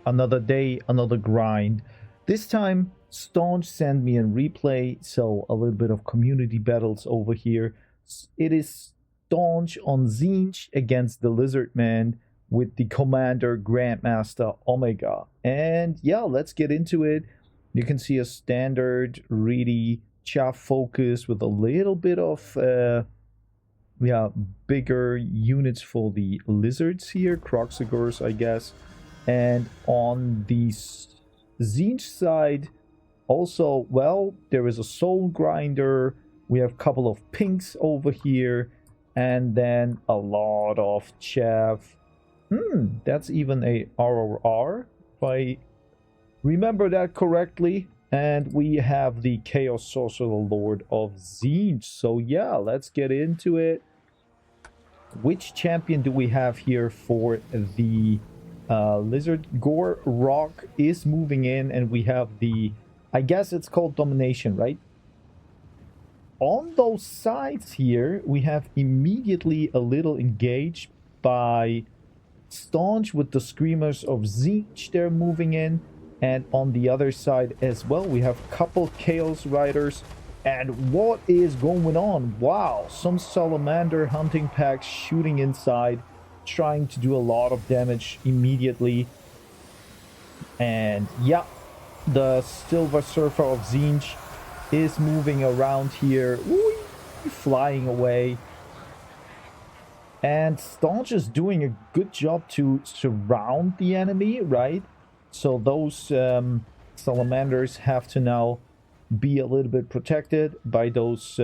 Another day, another grind. This time, Tzeentch sent me a replay, so a little bit of community battles over here. It is Tzeentch on Tzeentch against the Lizardmen with the Commander Grandmaster Omega. And yeah, let's get into it. You can see a standard, really chaff focus with a little bit of bigger units for the lizards here, Croxagors, I guess. And on the Tzeentch side, also, well, there is a Soul Grinder. We have a couple of pinks over here, and then a lot of chaff. That's even a RRR, if I remember that correctly. And we have the Chaos Sorcerer Lord of Tzeentch. So yeah, let's get into it. Which champion do we have here for the Lizard? Gorrock is moving in, and we have the, I guess it's called Domination, right? On those sides here, we have immediately a little engaged by Tzeentch with the Screamers of Tzeentch. They're moving in. And on the other side as well, we have a couple Chaos Riders. And what is going on? Wow, some Salamander hunting packs shooting inside, trying to do a lot of damage immediately. And yeah, the Silver Surfer of Tzeentch is moving around here, flying away. And Tzeentch is doing a good job to surround the enemy, right? So those Salamanders have to now be a little bit protected by those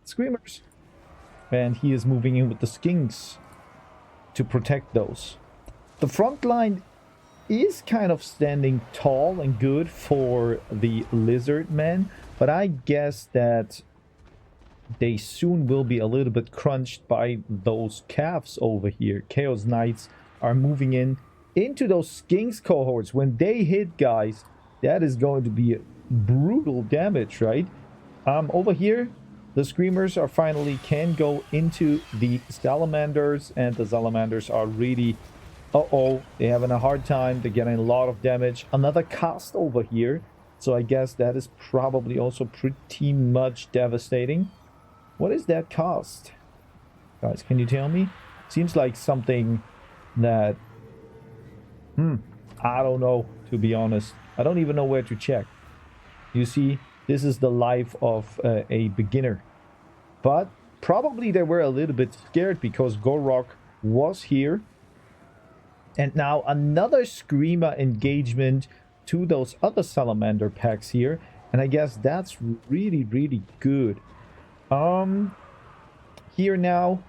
Screamers. And he is moving in with the Skinks to protect those. The front line is kind of standing tall and good for the Lizardmen, but I guess that they soon will be a little bit crunched by those calves over here. Chaos Knights are moving in into those Skinks cohorts. When they hit, guys, that is going to be brutal damage, right? Over here, the Screamers are finally can go into the Salamanders, and the Salamanders are really, they're having a hard time. They're getting a lot of damage. Another cast over here, so I guess that is probably also pretty much devastating. What is that cast? Guys, can you tell me? Seems like something that I don't know, to be honest. I don't even know where to check. You see, this is the life of a beginner. But probably they were a little bit scared because Gorrock was here. And now another Screamer engagement to those other Salamander packs here. And I guess that's really, really good. Here now,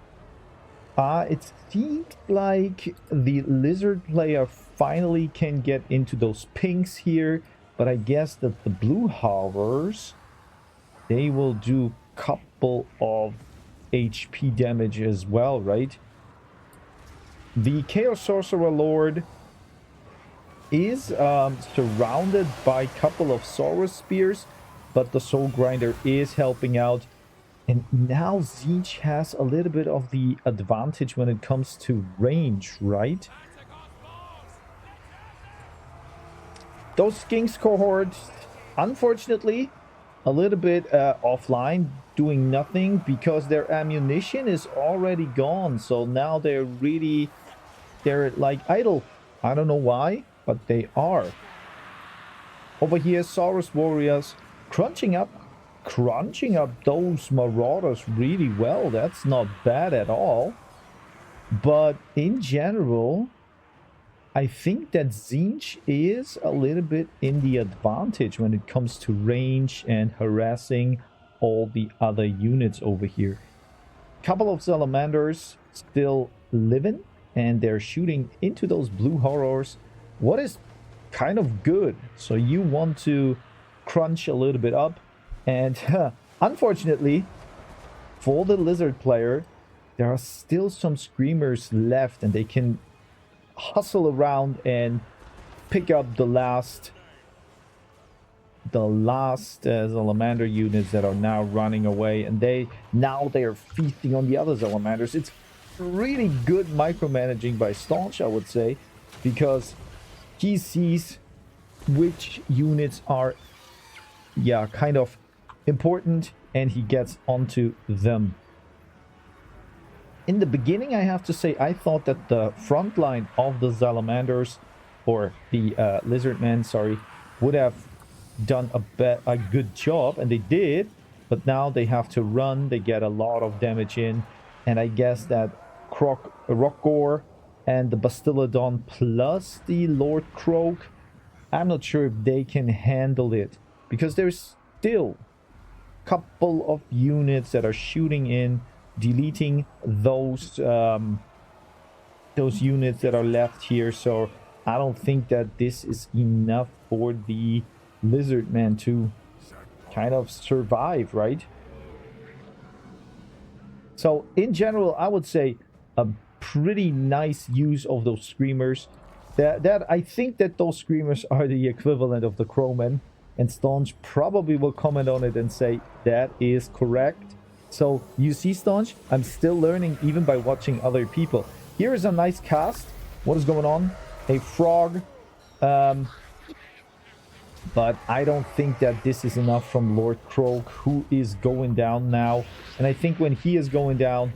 it seems like the Lizard player finally can get into those pinks here, but I guess that the blue horrors, they will do a couple of HP damage as well, right? The Chaos Sorcerer Lord is surrounded by a couple of Saurus Spears, but the Soul Grinder is helping out. And now Tzeentch has a little bit of the advantage when it comes to range, right? Those Skinks cohorts, unfortunately, a little bit offline, doing nothing because their ammunition is already gone. So now they're like idle. I don't know why, but they are. Over here, Saurus Warriors crunching up those Marauders really well. That's not bad at all. But in general, I think that Tzeentch is a little bit in the advantage when it comes to range and harassing all the other units over here. Couple of Salamanders still living, and they're shooting into those blue horrors. What is kind of good. So you want to crunch a little bit up. And unfortunately, for the Lizard player, there are still some Screamers left, and they can hustle around and pick up the last Salamander units that are now running away, and they are feasting on the other Salamanders. It's really good micromanaging by Tzeentch, I would say, because he sees which units are, yeah, kind of important, and he gets onto them. In the beginning, I have to say, I thought that the front line of the salamanders, or the lizardmen, sorry, would have done a good job, and they did, but now they have to run. They get a lot of damage in, and I guess that Rockgore and the Bastillodon plus the Lord Croak, I'm not sure if they can handle it, because there's still a couple of units that are shooting in, deleting those units that are left here. So I don't think that this is enough for the Lizardmen to kind of survive, right? So in general, I would say a pretty nice use of those screamers. That I think that those screamers are the equivalent of the crowmen, and Tzeentch probably will comment on it and say that is correct. So you see, Tzeentch, I'm still learning even by watching other people. Here is a nice cast. What is going on? A frog. But I don't think that this is enough from Lord Croak, who is going down now. And I think when he is going down,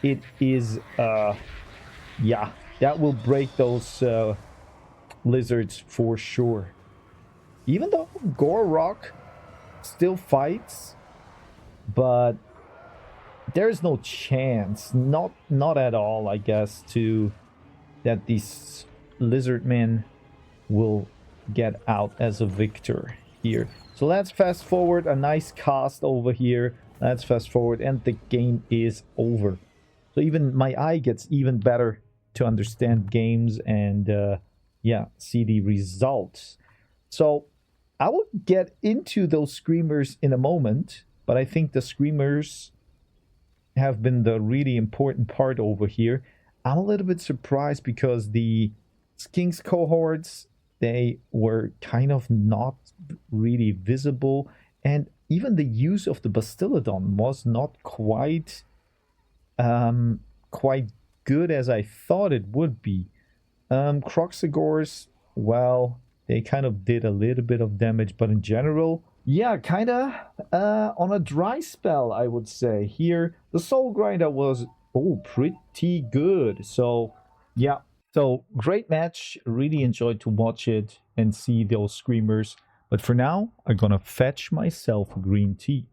it is, yeah, that will break those lizards for sure. Even though Gorrock still fights, but there's no chance, not at all, I guess, to that these lizardmen will get out as a victor here. So let's fast forward. A nice cast over here. Let's fast forward, and the game is over. So even my eye gets even better to understand games and yeah, see the results. So I will get into those screamers in a moment, but I think the screamers have been the really important part over here. I'm a little bit surprised because the Skinks cohorts, they were kind of not really visible, and even the use of the Bastillodon was not quite good as I thought it would be. Croxagores, well, they kind of did a little bit of damage, but in general, yeah, kind of on a dry spell, I would say. Here, the Soul Grinder was, oh, pretty good. So, yeah. So, great match. Really enjoyed to watch it and see those screamers. But for now, I'm gonna fetch myself green tea.